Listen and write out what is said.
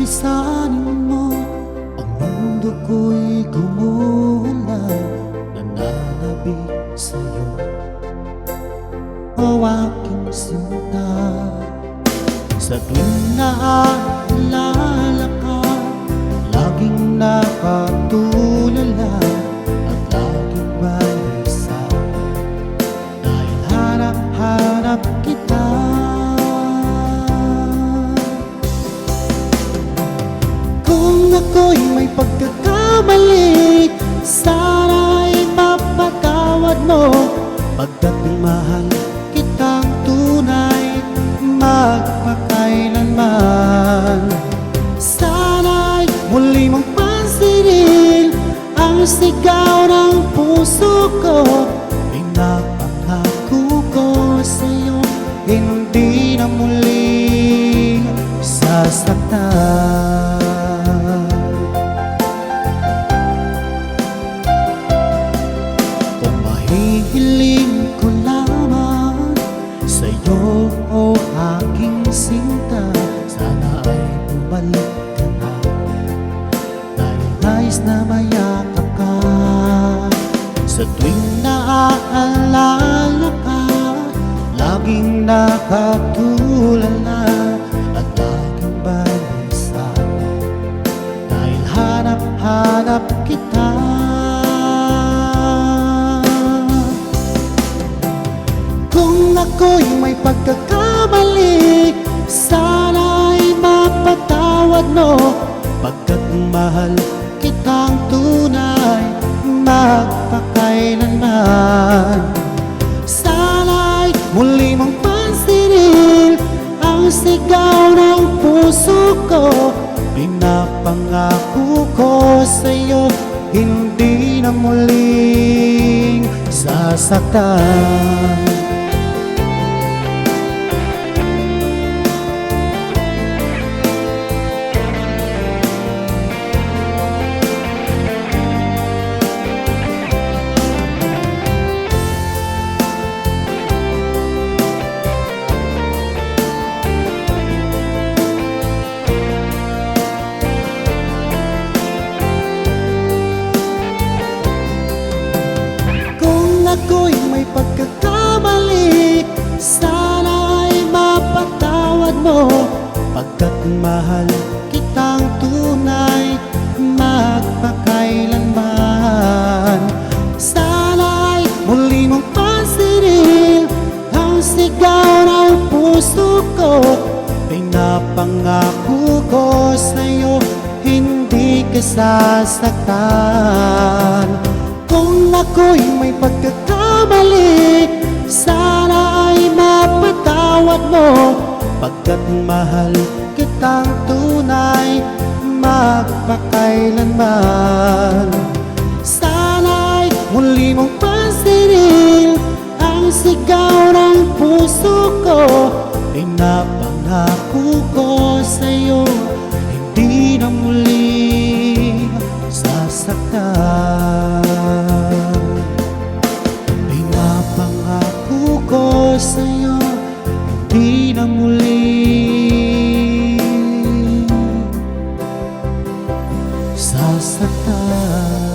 Lisanin mo ang mundo ko'y gumula, nananabik sa'yo, o aking sinta. Sa tuwing naaalala ka, laging nakatulala at laging balisa, dahil hanap-hanap kita. Kung ako'y may pagkakamali, sana'y mapatawad mo, pagkat mahal kitang tunay magpakailanman. Sana'y muli mong pansinin ang sigaw ng puso ko. Pinapangako ko sa'yo, hindi na muli sasaktan. Kung mahihiling ko lamang sa'yo, o aking sinta, sana ay bumalik ka na, dahil nais na mayakap ka. Sa tuwing naaalala ka, laging nakatulala at laging balisa, dahil hanap-hanap kita. Kung ako'y may pagkakamali, sana'y mapatawad mo, pagkat mahal kitang tunay magpakailanman. Sana'y muli mong pansinin ang sigaw ng puso ko. Pinapangako ko sa'yo, hindi na muling sasaktan. Ako'y may pagkakamali, sana'y mapatawad mo, pagkat mahal kitang tunay magpakailanman. Sana'y muli mong pansinin ang sigaw ng puso ko. Pinapangako ko sa'yo, hindi ka sasaktan. Kung ako'y may pagkakamali, sana ay mapatawad mo, pagkat mahal kitang tunay magpakailanman. Sana'y muli mong pansinin ang sigaw ng puso ko. Pinapangako ko sa'yo, hindi na muli sasaktan. Pinapangako ko sa'yo, hindi na muli sasaktan.